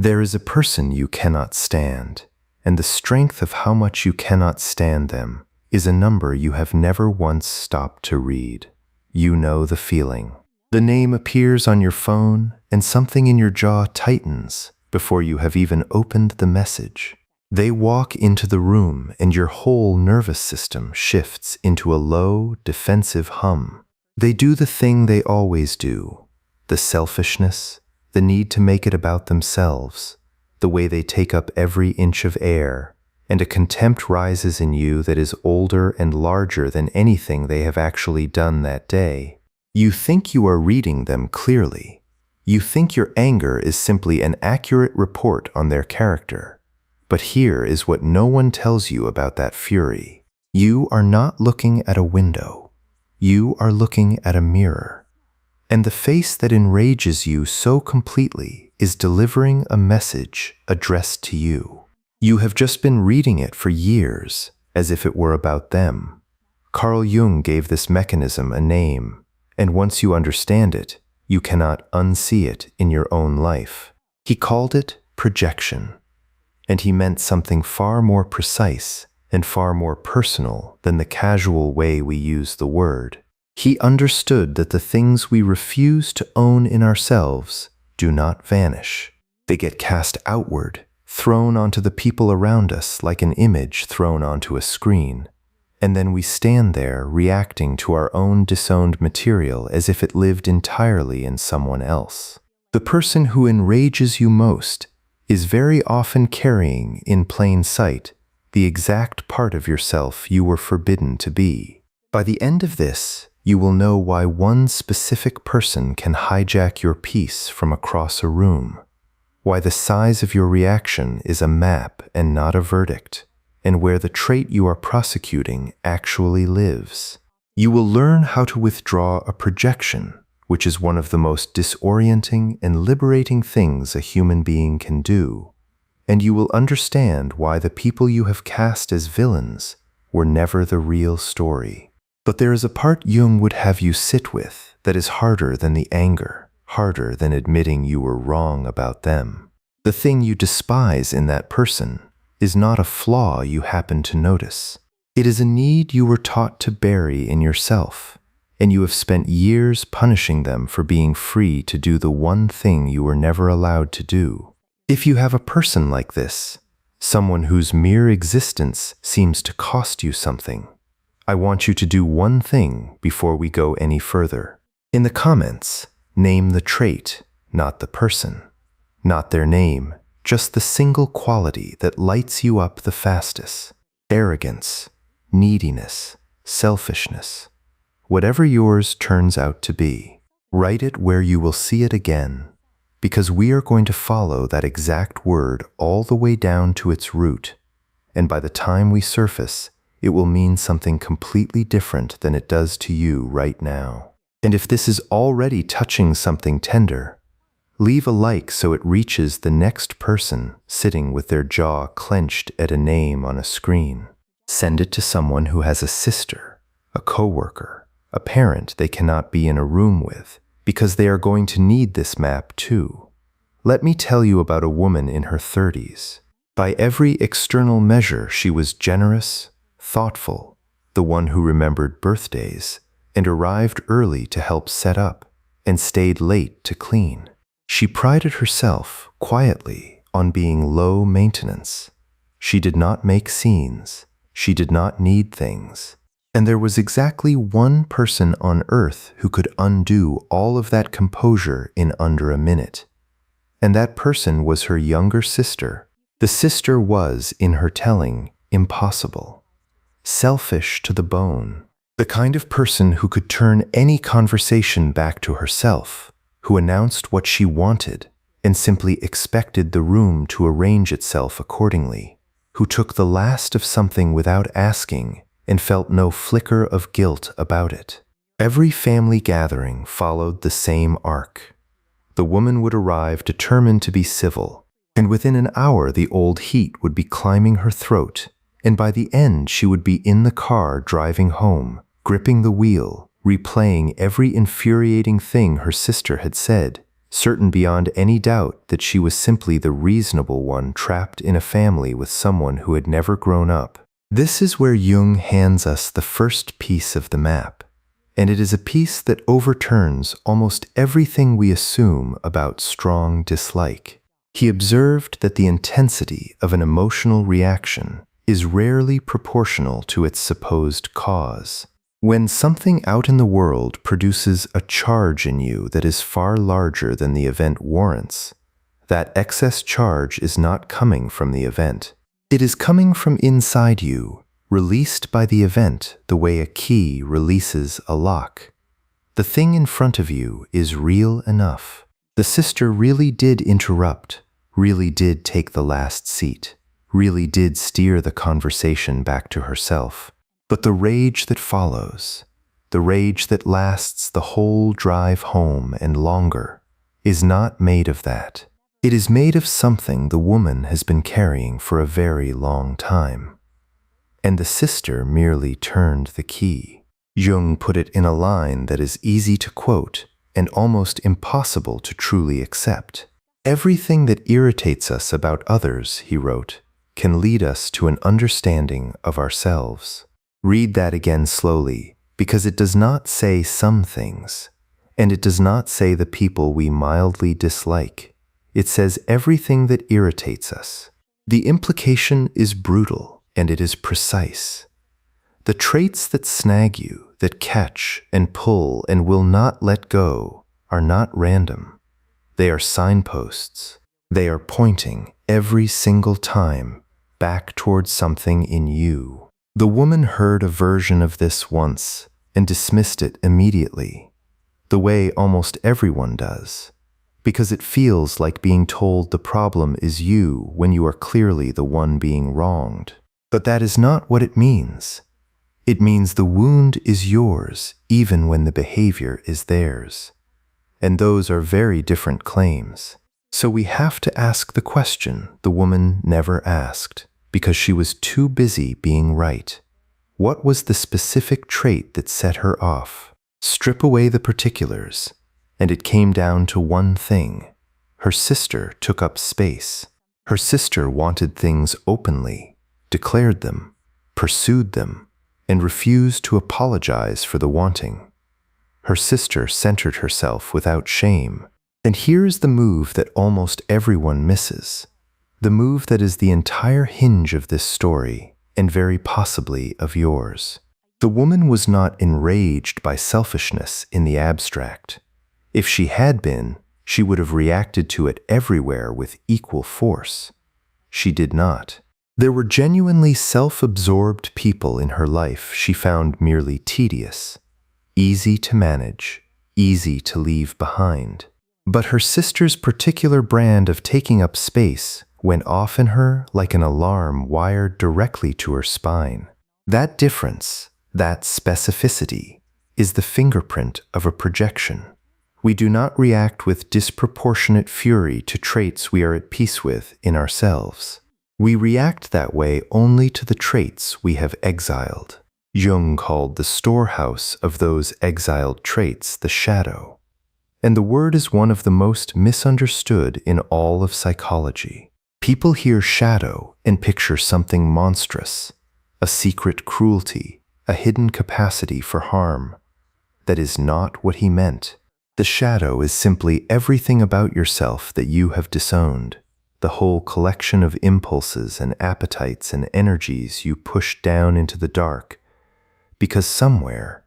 There is a person you cannot stand, and the strength of how much you cannot stand them is a number you have never once stopped to read. You know the feeling. The name appears on your phone, and something in your jaw tightens before you have even opened the message. They walk into the room, and your whole nervous system shifts into a low, defensive hum. They do the thing they always do, the selfishness, the need to make it about themselves, the way they take up every inch of air, and a contempt rises in you that is older and larger than anything they have actually done that day. You think you are reading them clearly. You think your anger is simply an accurate report on their character. But here is what no one tells you about that fury. You are not looking at a window. You are looking at a mirror. And the face that enrages you so completely is delivering a message addressed to you. You have just been reading it for years, as if it were about them. Carl Jung gave this mechanism a name, and once you understand it, you cannot unsee it in your own life. He called it projection, and he meant something far more precise and far more personal than the casual way we use the word. He understood that the things we refuse to own in ourselves do not vanish. They get cast outward, thrown onto the people around us like an image thrown onto a screen. And then we stand there reacting to our own disowned material as if it lived entirely in someone else. The person who enrages you most is very often carrying, in plain sight, the exact part of yourself you were forbidden to be. By the end of this, you will know why one specific person can hijack your peace from across a room, why the size of your reaction is a map and not a verdict, and where the trait you are prosecuting actually lives. You will learn how to withdraw a projection, which is one of the most disorienting and liberating things a human being can do, and you will understand why the people you have cast as villains were never the real story. But there is a part Jung would have you sit with that is harder than the anger, harder than admitting you were wrong about them. The thing you despise in that person is not a flaw you happen to notice. It is a need you were taught to bury in yourself, and you have spent years punishing them for being free to do the one thing you were never allowed to do. If you have a person like this, someone whose mere existence seems to cost you something, I want you to do one thing before we go any further. In the comments, name the trait, not the person, not their name, just the single quality that lights you up the fastest. Arrogance, neediness, selfishness. Whatever yours turns out to be, write it where you will see it again, because we are going to follow that exact word all the way down to its root, and by the time we surface, it will mean something completely different than it does to you right now. And if this is already touching something tender, leave a like so it reaches the next person sitting with their jaw clenched at a name on a screen. Send it to someone who has a sister, a coworker, a parent they cannot be in a room with, because they are going to need this map too. Let me tell you about a woman in her 30s. By every external measure, she was generous, thoughtful, the one who remembered birthdays, and arrived early to help set up, and stayed late to clean. She prided herself, quietly, on being low maintenance. She did not make scenes. She did not need things. And there was exactly one person on earth who could undo all of that composure in under a minute. And that person was her younger sister. The sister was, in her telling, impossible. Selfish to the bone. The kind of person who could turn any conversation back to herself, who announced what she wanted and simply expected the room to arrange itself accordingly, who took the last of something without asking and felt no flicker of guilt about it. Every family gathering followed the same arc. The woman would arrive determined to be civil, and within an hour the old heat would be climbing her throat, and by the end she would be in the car driving home, gripping the wheel, replaying every infuriating thing her sister had said, certain beyond any doubt that she was simply the reasonable one trapped in a family with someone who had never grown up. This is where Jung hands us the first piece of the map, and it is a piece that overturns almost everything we assume about strong dislike. He observed that the intensity of an emotional reaction is rarely proportional to its supposed cause. When something out in the world produces a charge in you that is far larger than the event warrants, that excess charge is not coming from the event. It is coming from inside you, released by the event the way a key releases a lock. The thing in front of you is real enough. The sister really did interrupt, really did take the last seat, really did steer the conversation back to herself. But the rage that follows, the rage that lasts the whole drive home and longer, is not made of that. It is made of something the woman has been carrying for a very long time. And the sister merely turned the key. Jung put it in a line that is easy to quote and almost impossible to truly accept. Everything that irritates us about others, he wrote, can lead us to an understanding of ourselves. Read that again slowly, because it does not say some things, and it does not say the people we mildly dislike. It says everything that irritates us. The implication is brutal, and it is precise. The traits that snag you, that catch and pull and will not let go, are not random. They are signposts. They are pointing every single time back towards something in you. The woman heard a version of this once and dismissed it immediately, the way almost everyone does, because it feels like being told the problem is you when you are clearly the one being wronged. But that is not what it means. It means the wound is yours even when the behavior is theirs. And those are very different claims. So we have to ask the question the woman never asked, because she was too busy being right. What was the specific trait that set her off? Strip away the particulars, and it came down to one thing. Her sister took up space. Her sister wanted things openly, declared them, pursued them, and refused to apologize for the wanting. Her sister centered herself without shame. And here's the move that almost everyone misses. The move that is the entire hinge of this story, and very possibly of yours. The woman was not enraged by selfishness in the abstract. If she had been, she would have reacted to it everywhere with equal force. She did not. There were genuinely self-absorbed people in her life she found merely tedious, easy to manage, easy to leave behind. But her sister's particular brand of taking up space went off in her like an alarm wired directly to her spine. That difference, that specificity, is the fingerprint of a projection. We do not react with disproportionate fury to traits we are at peace with in ourselves. We react that way only to the traits we have exiled. Jung called the storehouse of those exiled traits the shadow. And the word is one of the most misunderstood in all of psychology. People hear shadow and picture something monstrous, a secret cruelty, a hidden capacity for harm. That is not what he meant. The shadow is simply everything about yourself that you have disowned, the whole collection of impulses and appetites and energies you pushed down into the dark, because somewhere,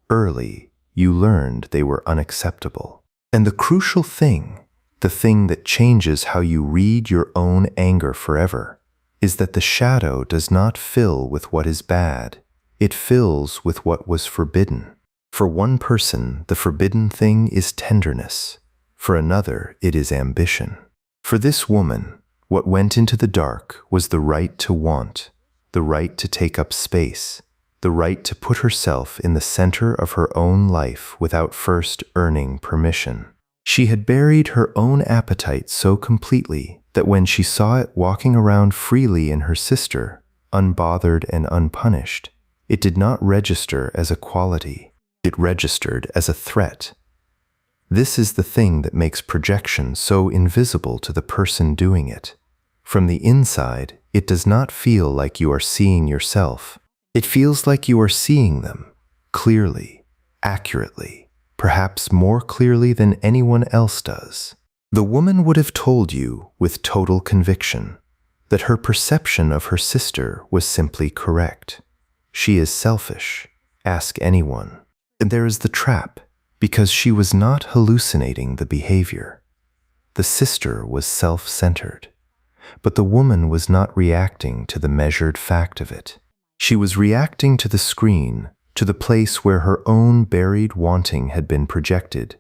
early, you learned they were unacceptable. And the crucial thing, the thing that changes how you read your own anger forever, is that the shadow does not fill with what is bad. It fills with what was forbidden. For one person, the forbidden thing is tenderness. For another, it is ambition. For this woman, what went into the dark was the right to want, the right to take up space, the right to put herself in the center of her own life without first earning permission. She had buried her own appetite so completely that when she saw it walking around freely in her sister, unbothered and unpunished, it did not register as a quality. It registered as a threat. This is the thing that makes projection so invisible to the person doing it. From the inside, it does not feel like you are seeing yourself. It feels like you are seeing them, clearly, accurately, perhaps more clearly than anyone else does. The woman would have told you, with total conviction, that her perception of her sister was simply correct. She is selfish. Ask anyone. And there is the trap, because she was not hallucinating the behavior. The sister was self-centered, but the woman was not reacting to the measured fact of it. She was reacting to the screen, to the place where her own buried wanting had been projected,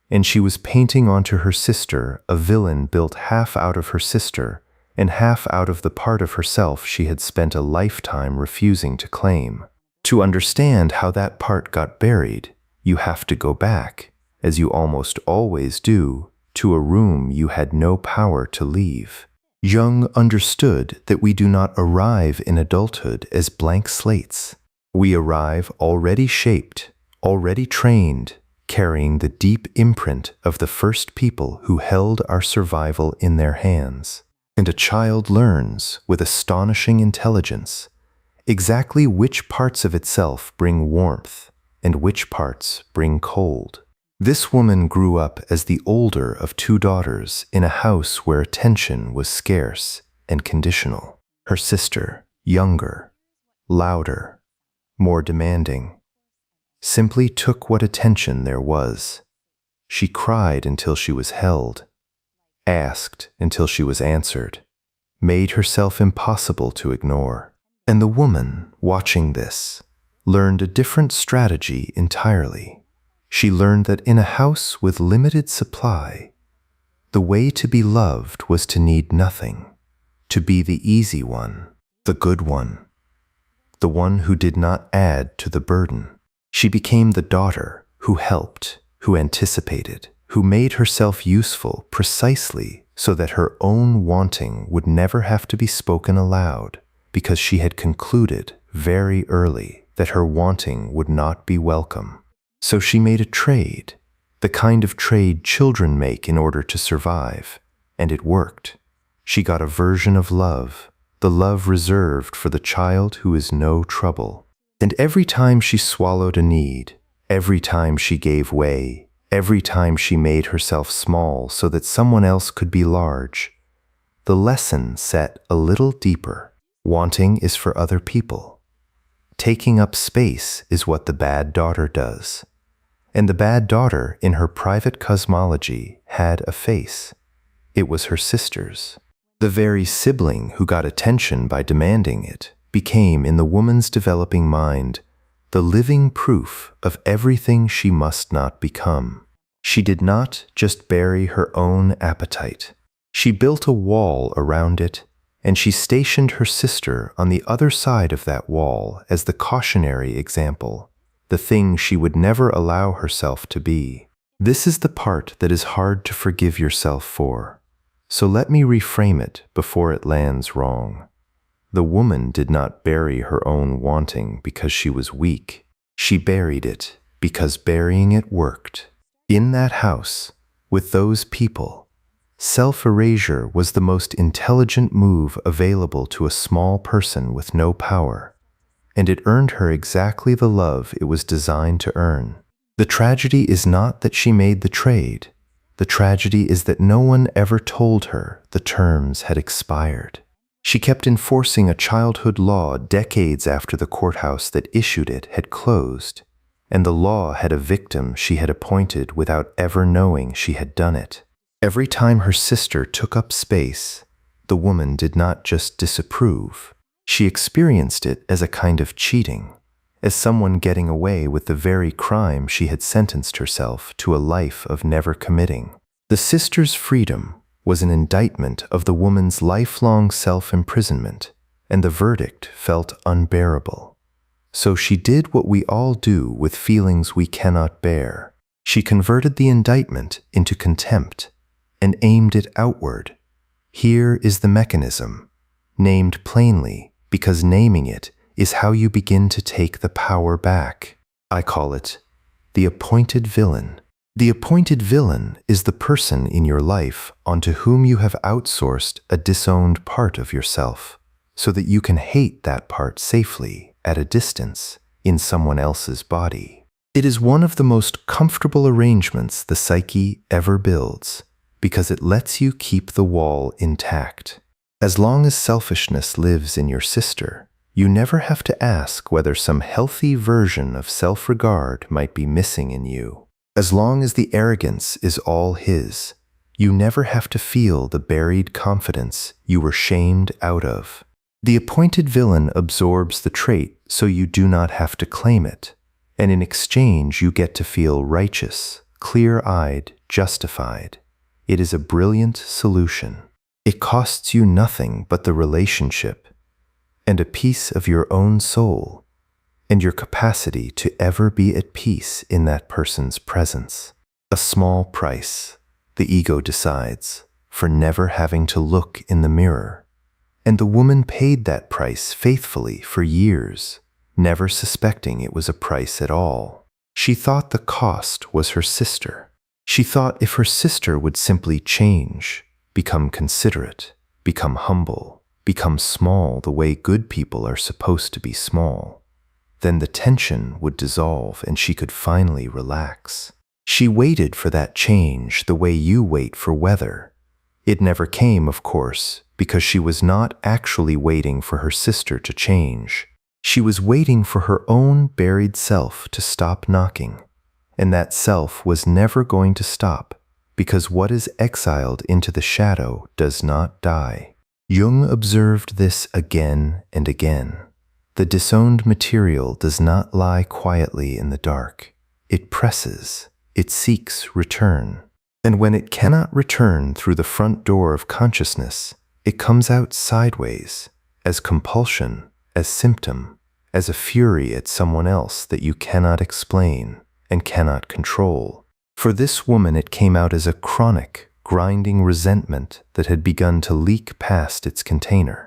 and she was painting onto her sister a villain built half out of her sister and half out of the part of herself she had spent a lifetime refusing to claim. To understand how that part got buried, you have to go back, as you almost always do, to a room you had no power to leave. Jung understood that we do not arrive in adulthood as blank slates. We arrive already shaped, already trained, carrying the deep imprint of the first people who held our survival in their hands. And a child learns, with astonishing intelligence, exactly which parts of itself bring warmth and which parts bring cold. This woman grew up as the older of two daughters in a house where attention was scarce and conditional. Her sister, younger, louder, more demanding, simply took what attention there was. She cried until she was held, asked until she was answered, made herself impossible to ignore. And the woman, watching this, learned a different strategy entirely. She learned that in a house with limited supply, the way to be loved was to need nothing, to be the easy one, the good one, the one who did not add to the burden. She became the daughter who helped, who anticipated, who made herself useful precisely so that her own wanting would never have to be spoken aloud, because she had concluded very early that her wanting would not be welcome. So she made a trade, the kind of trade children make in order to survive, and it worked. She got a version of love, the love reserved for the child who is no trouble. And every time she swallowed a need, every time she gave way, every time she made herself small so that someone else could be large, the lesson set a little deeper. Wanting is for other people. Taking up space is what the bad daughter does. And the bad daughter, in her private cosmology, had a face. It was her sister's. The very sibling who got attention by demanding it became, in the woman's developing mind, the living proof of everything she must not become. She did not just bury her own appetite. She built a wall around it, and she stationed her sister on the other side of that wall as the cautionary example, the thing she would never allow herself to be. This is the part that is hard to forgive yourself for. So let me reframe it before it lands wrong. The woman did not bury her own wanting because she was weak. She buried it because burying it worked. In that house, with those people, self-erasure was the most intelligent move available to a small person with no power, and it earned her exactly the love it was designed to earn. The tragedy is not that she made the trade. The tragedy is that no one ever told her the terms had expired. She kept enforcing a childhood law decades after the courthouse that issued it had closed, and the law had a victim she had appointed without ever knowing she had done it. Every time her sister took up space, the woman did not just disapprove. She experienced it as a kind of cheating, as someone getting away with the very crime she had sentenced herself to a life of never committing. The sister's freedom was an indictment of the woman's lifelong self-imprisonment, and the verdict felt unbearable. So she did what we all do with feelings we cannot bear. She converted the indictment into contempt and aimed it outward. Here is the mechanism, named plainly because naming it is how you begin to take the power back. I call it the appointed villain. The appointed villain is the person in your life onto whom you have outsourced a disowned part of yourself, so that you can hate that part safely at a distance in someone else's body. It is one of the most comfortable arrangements the psyche ever builds, because it lets you keep the wall intact. As long as selfishness lives in your sister, you never have to ask whether some healthy version of self-regard might be missing in you. As long as the arrogance is all his, you never have to feel the buried confidence you were shamed out of. The appointed villain absorbs the trait so you do not have to claim it, and in exchange you get to feel righteous, clear-eyed, justified. It is a brilliant solution. It costs you nothing but the relationship and a piece of your own soul and your capacity to ever be at peace in that person's presence. A small price, the ego decides, for never having to look in the mirror. And the woman paid that price faithfully for years, never suspecting it was a price at all. She thought the cost was her sister. She thought if her sister would simply change, become considerate, become humble, become small the way good people are supposed to be small, then the tension would dissolve and she could finally relax. She waited for that change the way you wait for weather. It never came, of course, because she was not actually waiting for her sister to change. She was waiting for her own buried self to stop knocking, and that self was never going to stop, because what is exiled into the shadow does not die. Jung observed this again and again. The disowned material does not lie quietly in the dark. It presses, it seeks return. And when it cannot return through the front door of consciousness, it comes out sideways, as compulsion, as symptom, as a fury at someone else that you cannot explain and cannot control. For this woman it came out as a chronic, grinding resentment that had begun to leak past its container.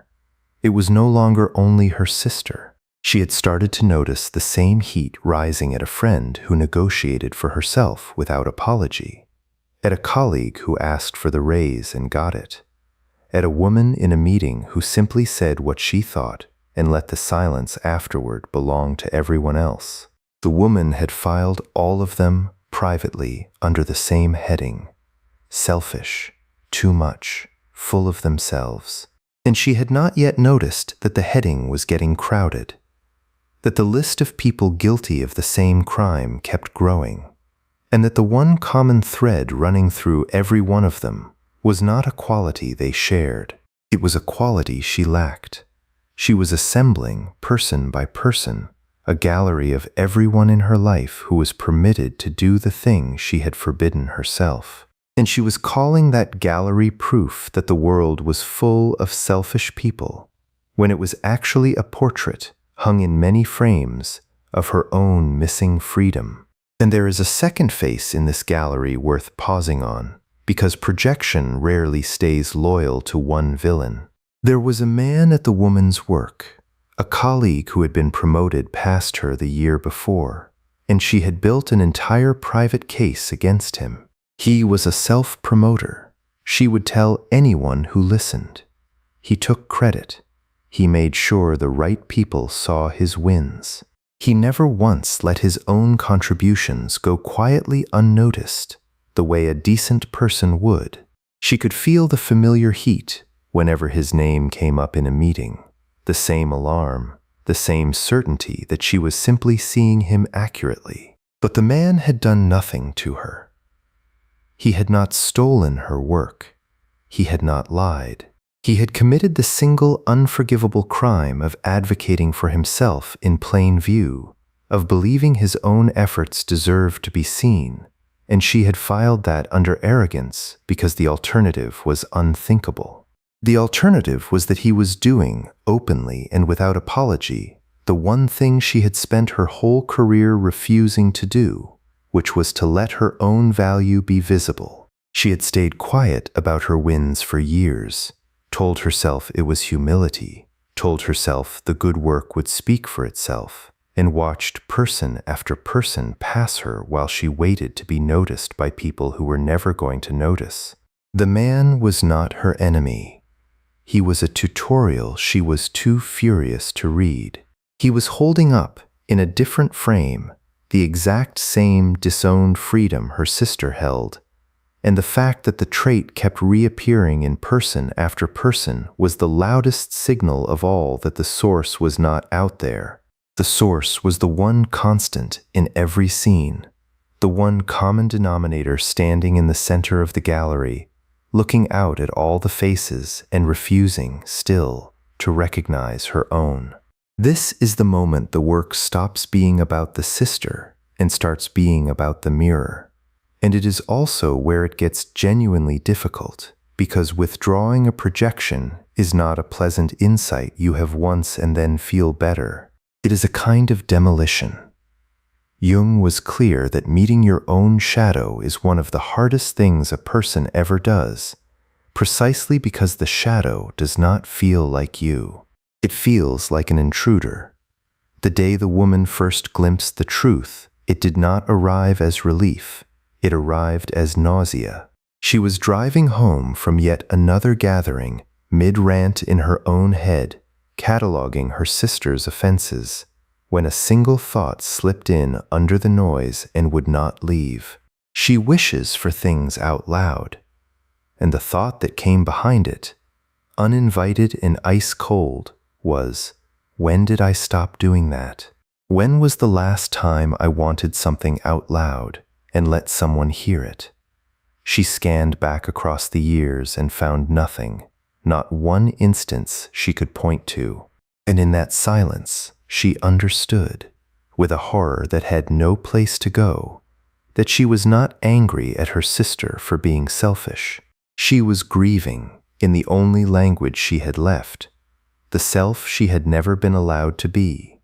It was no longer only her sister. She had started to notice the same heat rising at a friend who negotiated for herself without apology, at a colleague who asked for the raise and got it, at a woman in a meeting who simply said what she thought and let the silence afterward belong to everyone else. The woman had filed all of them privately under the same heading: selfish, too much, full of themselves. And she had not yet noticed that the heading was getting crowded, that the list of people guilty of the same crime kept growing, and that the one common thread running through every one of them was not a quality they shared. It was a quality she lacked. She was assembling, person by person, a gallery of everyone in her life who was permitted to do the thing she had forbidden herself. And she was calling that gallery proof that the world was full of selfish people, when it was actually a portrait, hung in many frames, of her own missing freedom. And there is a second face in this gallery worth pausing on, because projection rarely stays loyal to one villain. There was a man at the woman's work, a colleague who had been promoted past her the year before, and she had built an entire private case against him. He was a self-promoter. She would tell anyone who listened. He took credit. He made sure the right people saw his wins. He never once let his own contributions go quietly unnoticed, the way a decent person would. She could feel the familiar heat whenever his name came up in a meeting, the same alarm, the same certainty that she was simply seeing him accurately. But the man had done nothing to her. He had not stolen her work. He had not lied. He had committed the single unforgivable crime of advocating for himself in plain view, of believing his own efforts deserved to be seen, and she had filed that under arrogance because the alternative was unthinkable. The alternative was that he was doing, openly and without apology, the one thing she had spent her whole career refusing to do, which was to let her own value be visible. She had stayed quiet about her wins for years, told herself it was humility, told herself the good work would speak for itself, and watched person after person pass her while she waited to be noticed by people who were never going to notice. The man was not her enemy. He was a tutorial she was too furious to read. He was holding up, in a different frame, the exact same disowned freedom her sister held, and the fact that the trait kept reappearing in person after person was the loudest signal of all that the source was not out there. The source was the one constant in every scene, the one common denominator standing in the center of the gallery, looking out at all the faces and refusing, still, to recognize her own. This is the moment the work stops being about the sister and starts being about the mirror. And it is also where it gets genuinely difficult, because withdrawing a projection is not a pleasant insight you have once and then feel better. It is a kind of demolition. Jung was clear that meeting your own shadow is one of the hardest things a person ever does, precisely because the shadow does not feel like you. It feels like an intruder. The day the woman first glimpsed the truth, it did not arrive as relief. It arrived as nausea. She was driving home from yet another gathering, mid-rant in her own head, cataloging her sister's offenses, when a single thought slipped in under the noise and would not leave. She wishes for things out loud, and the thought that came behind it, uninvited and ice-cold, was, when did I stop doing that? When was the last time I wanted something out loud and let someone hear it? She scanned back across the years and found nothing, not one instance she could point to. And in that silence, she understood, with a horror that had no place to go, that she was not angry at her sister for being selfish. She was grieving in the only language she had left, the self she had never been allowed to be.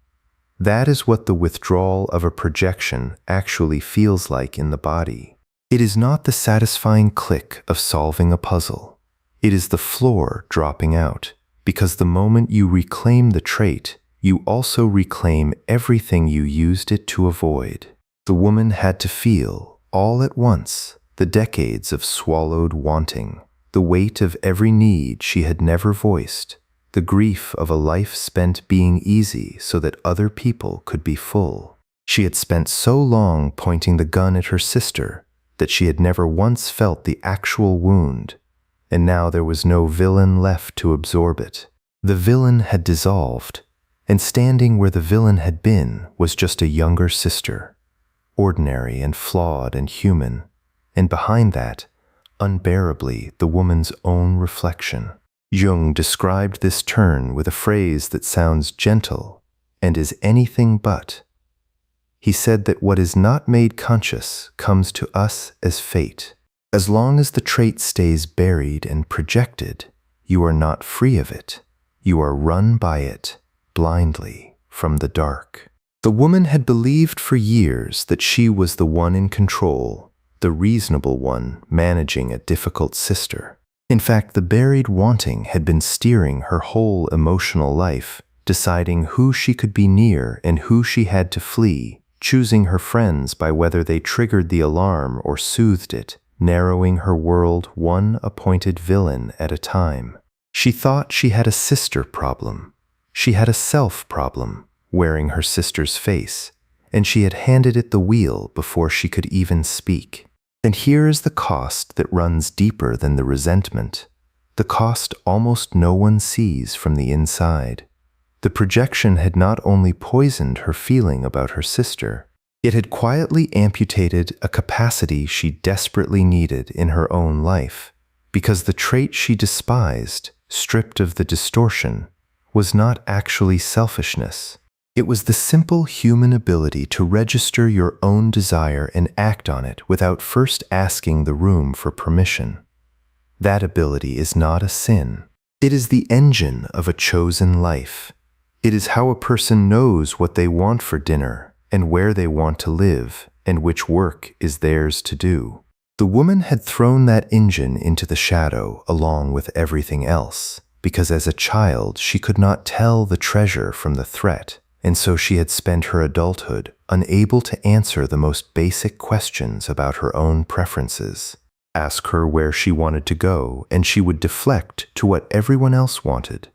That is what the withdrawal of a projection actually feels like in the body. It is not the satisfying click of solving a puzzle. It is the floor dropping out, because the moment you reclaim the trait, you also reclaim everything you used it to avoid. The woman had to feel, all at once, the decades of swallowed wanting, the weight of every need she had never voiced, the grief of a life spent being easy so that other people could be full. She had spent so long pointing the gun at her sister that she had never once felt the actual wound, and now there was no villain left to absorb it. The villain had dissolved, and standing where the villain had been was just a younger sister, ordinary and flawed and human, and behind that, unbearably, the woman's own reflection. Jung described this turn with a phrase that sounds gentle and is anything but. He said that what is not made conscious comes to us as fate. As long as the trait stays buried and projected, you are not free of it. You are run by it, blindly, from the dark. The woman had believed for years that she was the one in control, the reasonable one managing a difficult sister. In fact, the buried wanting had been steering her whole emotional life, deciding who she could be near and who she had to flee, choosing her friends by whether they triggered the alarm or soothed it, narrowing her world one appointed villain at a time. She thought she had a sister problem. She had a self problem, wearing her sister's face, and she had handed it the wheel before she could even speak. And here is the cost that runs deeper than the resentment, the cost almost no one sees from the inside. The projection had not only poisoned her feeling about her sister, it had quietly amputated a capacity she desperately needed in her own life, because the trait she despised, stripped of the distortion, was not actually selfishness. It was the simple human ability to register your own desire and act on it without first asking the room for permission. That ability is not a sin. It is the engine of a chosen life. It is how a person knows what they want for dinner and where they want to live and which work is theirs to do. The woman had thrown that engine into the shadow along with everything else, because as a child she could not tell the treasure from the threat, and so she had spent her adulthood unable to answer the most basic questions about her own preferences. Ask her where she wanted to go, and she would deflect to what everyone else wanted.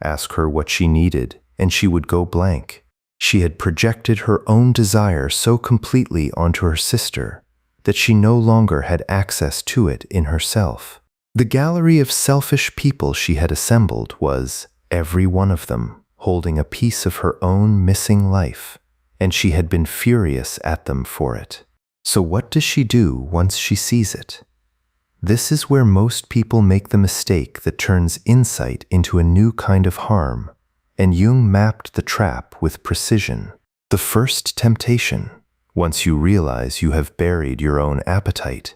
Ask her what she needed, and she would go blank. She had projected her own desire so completely onto her sister that she no longer had access to it in herself. The gallery of selfish people she had assembled was, every one of them, holding a piece of her own missing life, and she had been furious at them for it. So what does she do once she sees it? This is where most people make the mistake that turns insight into a new kind of harm, and Jung mapped the trap with precision. The first temptation, once you realize you have buried your own appetite,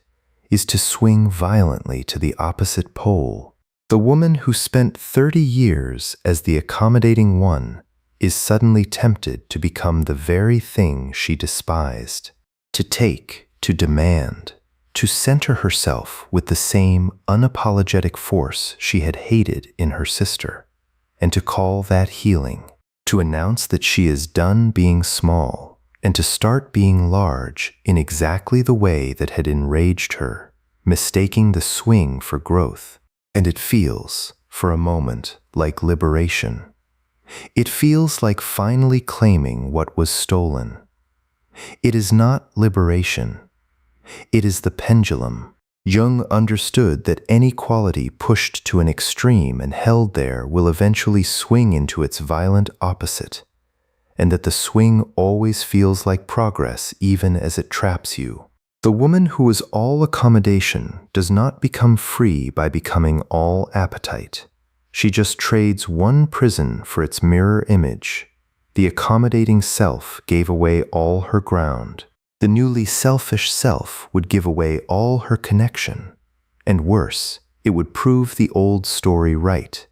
is to swing violently to the opposite pole. The woman who spent 30 years as the accommodating one is suddenly tempted to become the very thing she despised, to take, to demand, to center herself with the same unapologetic force she had hated in her sister, and to call that healing, to announce that she is done being small, and to start being large in exactly the way that had enraged her, mistaking the swing for growth. And it feels, for a moment, like liberation. It feels like finally claiming what was stolen. It is not liberation. It is the pendulum. Jung understood that any quality pushed to an extreme and held there will eventually swing into its violent opposite, and that the swing always feels like progress even as it traps you. The woman who is all accommodation does not become free by becoming all appetite. She just trades one prison for its mirror image. The accommodating self gave away all her ground. The newly selfish self would give away all her connection. And worse, it would prove the old story right,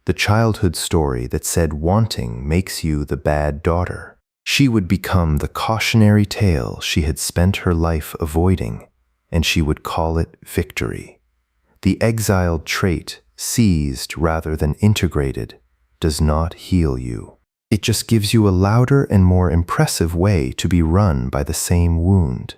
the childhood story that said wanting makes you the bad daughter. She would become the cautionary tale she had spent her life avoiding, and she would call it victory. The exiled trait, seized rather than integrated, does not heal you. It just gives you a louder and more impressive way to be run by the same wound.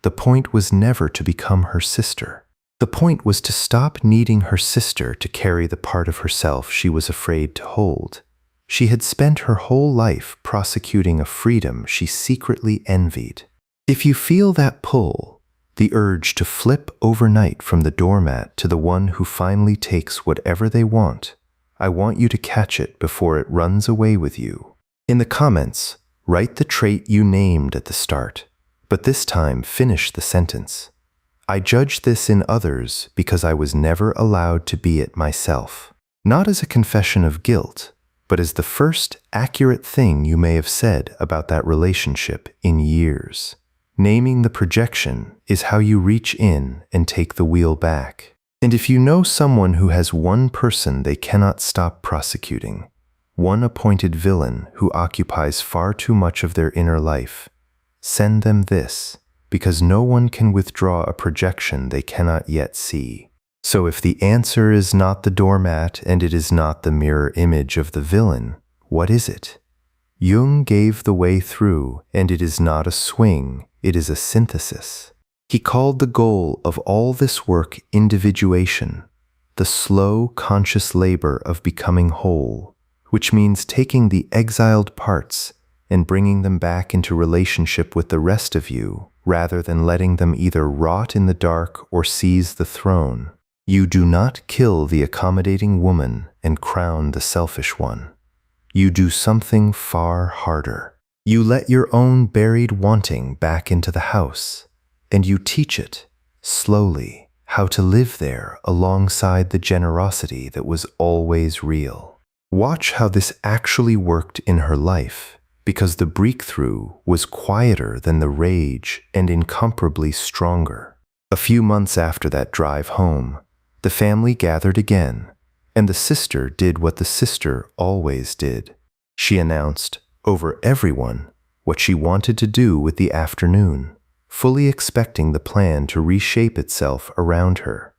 The point was never to become her sister. The point was to stop needing her sister to carry the part of herself she was afraid to hold. She had spent her whole life prosecuting a freedom she secretly envied. If you feel that pull, the urge to flip overnight from the doormat to the one who finally takes whatever they want, I want you to catch it before it runs away with you. In the comments, write the trait you named at the start, but this time finish the sentence. I judge this in others because I was never allowed to be it myself. Not as a confession of guilt, but as the first accurate thing you may have said about that relationship in years. Naming the projection is how you reach in and take the wheel back. And if you know someone who has one person they cannot stop prosecuting, one appointed villain who occupies far too much of their inner life, send them this, because no one can withdraw a projection they cannot yet see. So if the answer is not the doormat and it is not the mirror image of the villain, what is it? Jung gave the way through, and it is not a swing, it is a synthesis. He called the goal of all this work individuation, the slow, conscious labor of becoming whole, which means taking the exiled parts and bringing them back into relationship with the rest of you, rather than letting them either rot in the dark or seize the throne. You do not kill the accommodating woman and crown the selfish one. You do something far harder. You let your own buried wanting back into the house, and you teach it, slowly, how to live there alongside the generosity that was always real. Watch how this actually worked in her life, because the breakthrough was quieter than the rage and incomparably stronger. A few months after that drive home, the family gathered again, and the sister did what the sister always did. She announced, over everyone, what she wanted to do with the afternoon, fully expecting the plan to reshape itself around her.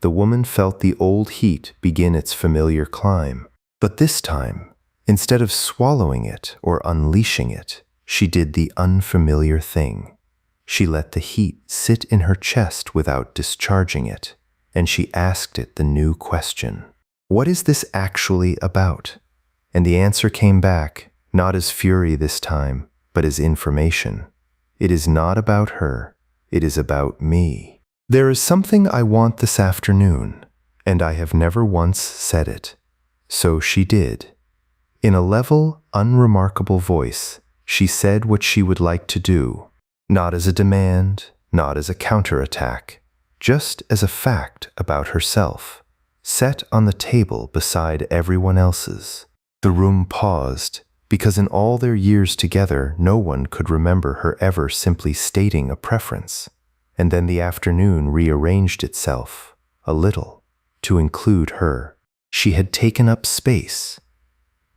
The woman felt the old heat begin its familiar climb, but this time, Instead of swallowing it or unleashing it, she did the unfamiliar thing. She let the heat sit in her chest without discharging it, and she asked it the new question. What is this actually about? And the answer came back, not as fury this time, but as information. It is not about her. It is about me. There is something I want this afternoon, and I have never once said it. So she did. In a level, unremarkable voice, she said what she would like to do, not as a demand, not as a counterattack, just as a fact about herself, set on the table beside everyone else's. The room paused, because in all their years together, no one could remember her ever simply stating a preference. And then the afternoon rearranged itself, a little, to include her. She had taken up space.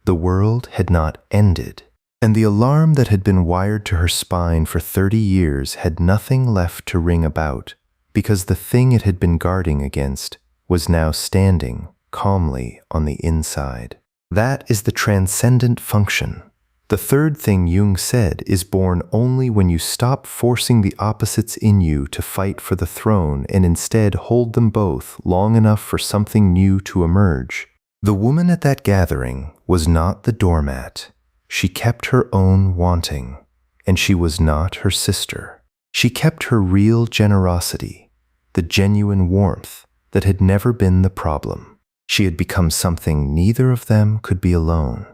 The world had not ended, and the alarm that had been wired to her spine for 30 years had nothing left to ring about, because the thing it had been guarding against was now standing calmly on the inside. That is the transcendent function. The third thing Jung said is born only when you stop forcing the opposites in you to fight for the throne and instead hold them both long enough for something new to emerge. The woman at that gathering was not the doormat. She kept her own wanting, and she was not her sister. She kept her real generosity, the genuine warmth that had never been the problem. She had become something neither of them could be alone.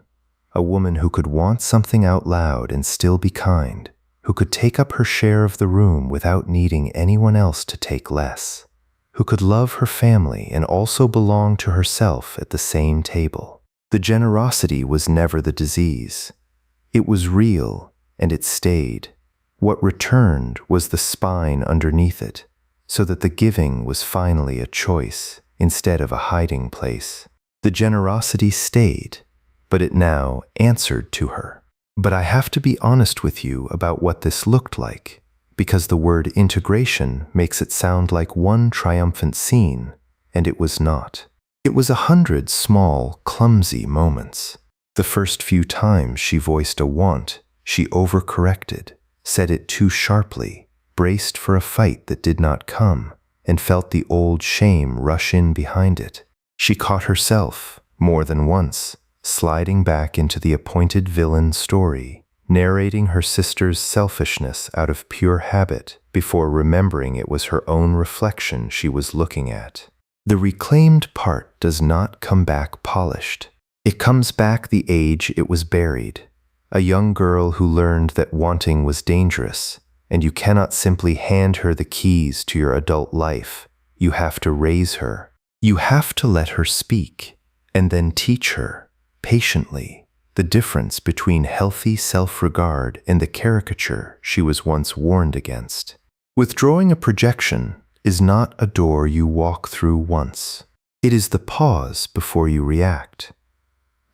A woman who could want something out loud and still be kind, who could take up her share of the room without needing anyone else to take less, who could love her family and also belong to herself at the same table. The generosity was never the disease. It was real, and it stayed. What returned was the spine underneath it, so that the giving was finally a choice instead of a hiding place. The generosity stayed, but it now answered to her. But I have to be honest with you about what this looked like, because the word integration makes it sound like one triumphant scene, and it was not. It was 100 small, clumsy moments. The first few times she voiced a want, she overcorrected, said it too sharply, braced for a fight that did not come, and felt the old shame rush in behind it. She caught herself, more than once, sliding back into the appointed villain story, narrating her sister's selfishness out of pure habit before remembering it was her own reflection she was looking at. The reclaimed part does not come back polished. It comes back the age it was buried, a young girl who learned that wanting was dangerous, and you cannot simply hand her the keys to your adult life. You have to raise her. You have to let her speak, and then teach her, patiently, the difference between healthy self-regard and the caricature she was once warned against. Withdrawing a projection is not a door you walk through once. It is the pause before you react.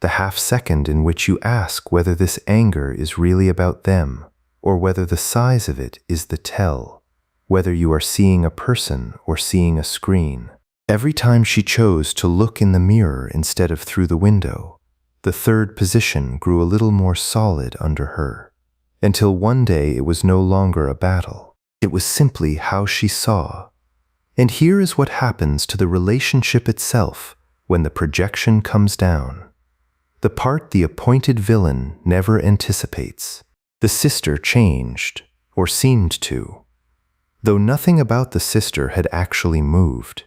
The half-second in which you ask whether this anger is really about them, or whether the size of it is the tell, whether you are seeing a person or seeing a screen. Every time she chose to look in the mirror instead of through the window, the third position grew a little more solid under her, until one day it was no longer a battle. It was simply how she saw. And here is what happens to the relationship itself when the projection comes down. The part the appointed villain never anticipates. The sister changed, or seemed to, though nothing about the sister had actually moved.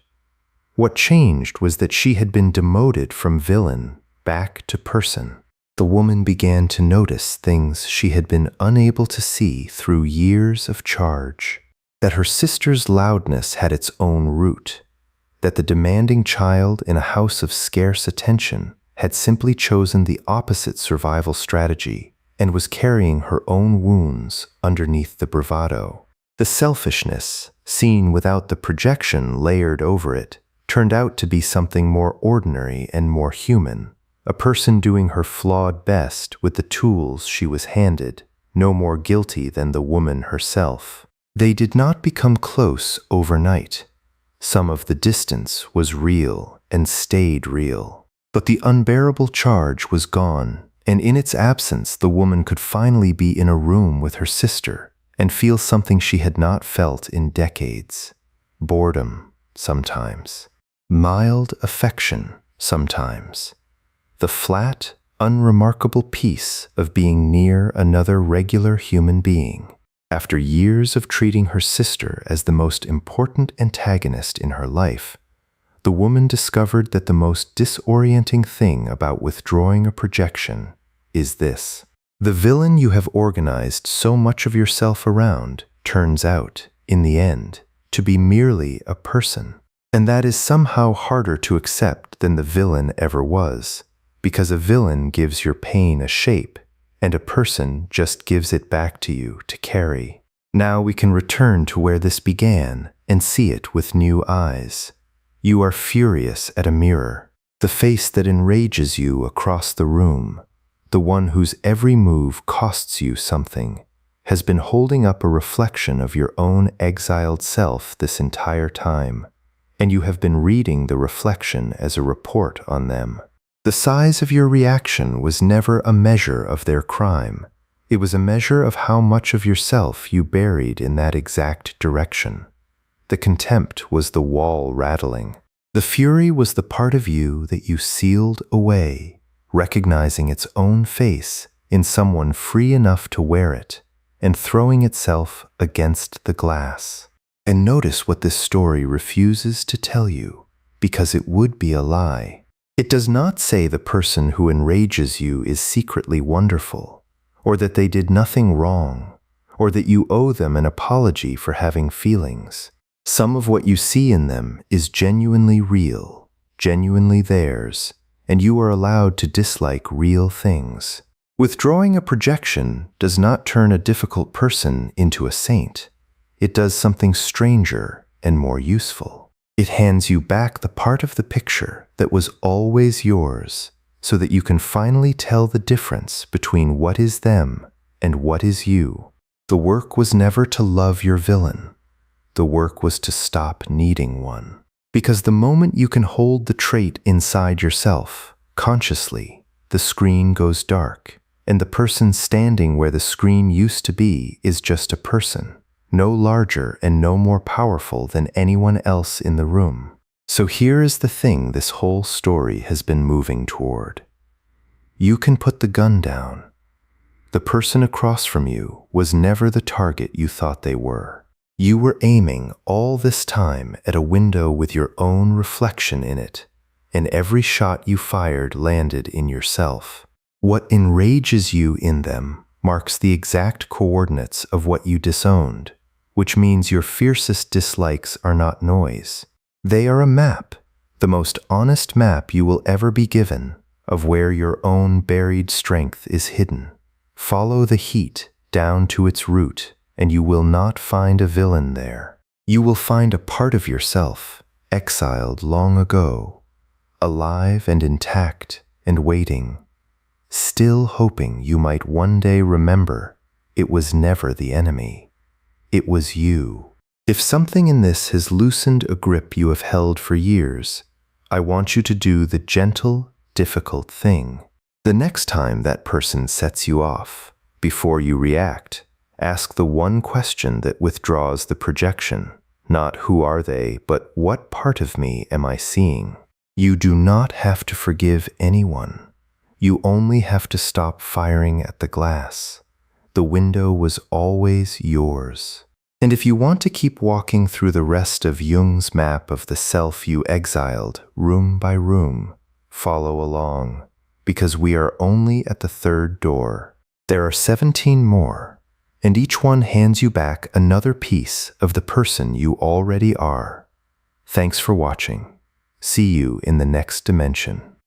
What changed was that she had been demoted from villain back to person. The woman began to notice things she had been unable to see through years of charge. That her sister's loudness had its own root. That the demanding child in a house of scarce attention had simply chosen the opposite survival strategy and was carrying her own wounds underneath the bravado. The selfishness, seen without the projection layered over it, turned out to be something more ordinary and more human. A person doing her flawed best with the tools she was handed, no more guilty than the woman herself. They did not become close overnight. Some of the distance was real and stayed real, but the unbearable charge was gone. And in its absence, the woman could finally be in a room with her sister and feel something she had not felt in decades. Boredom, sometimes. Mild affection, sometimes. The flat, unremarkable peace of being near another regular human being. After years of treating her sister as the most important antagonist in her life, the woman discovered that the most disorienting thing about withdrawing a projection is this. The villain you have organized so much of yourself around turns out, in the end, to be merely a person. And that is somehow harder to accept than the villain ever was, because a villain gives your pain a shape, and a person just gives it back to you to carry. Now we can return to where this began and see it with new eyes. You are furious at a mirror, the face that enrages you across the room, the one whose every move costs you something, has been holding up a reflection of your own exiled self this entire time, and you have been reading the reflection as a report on them. The size of your reaction was never a measure of their crime. It was a measure of how much of yourself you buried in that exact direction. The contempt was the wall rattling. The fury was the part of you that you sealed away, recognizing its own face in someone free enough to wear it, and throwing itself against the glass. And notice what this story refuses to tell you, because it would be a lie. It does not say the person who enrages you is secretly wonderful, or that they did nothing wrong, or that you owe them an apology for having feelings. Some of what you see in them is genuinely real, genuinely theirs, and you are allowed to dislike real things. Withdrawing a projection does not turn a difficult person into a saint. It does something stranger and more useful. It hands you back the part of the picture that was always yours, so that you can finally tell the difference between what is them and what is you. The work was never to love your villain. The work was to stop needing one. Because the moment you can hold the trait inside yourself, consciously, the screen goes dark, and the person standing where the screen used to be is just a person, no larger and no more powerful than anyone else in the room. So here is the thing this whole story has been moving toward. You can put the gun down. The person across from you was never the target you thought they were. You were aiming all this time at a window with your own reflection in it, and every shot you fired landed in yourself. What enrages you in them marks the exact coordinates of what you disowned, which means your fiercest dislikes are not noise. They are a map, the most honest map you will ever be given, of where your own buried strength is hidden. Follow the heat down to its root, and you will not find a villain there. You will find a part of yourself, exiled long ago, alive and intact and waiting, still hoping you might one day remember it was never the enemy. It was you. If something in this has loosened a grip you have held for years, I want you to do the gentle, difficult thing. The next time that person sets you off, before you react, ask the one question that withdraws the projection. Not who are they, but what part of me am I seeing? You do not have to forgive anyone. You only have to stop firing at the glass. The window was always yours. And if you want to keep walking through the rest of Jung's map of the self you exiled, room by room, follow along, because we are only at the third door. There are 17 more, and each one hands you back another piece of the person you already are. Thanks for watching. See you in the next dimension.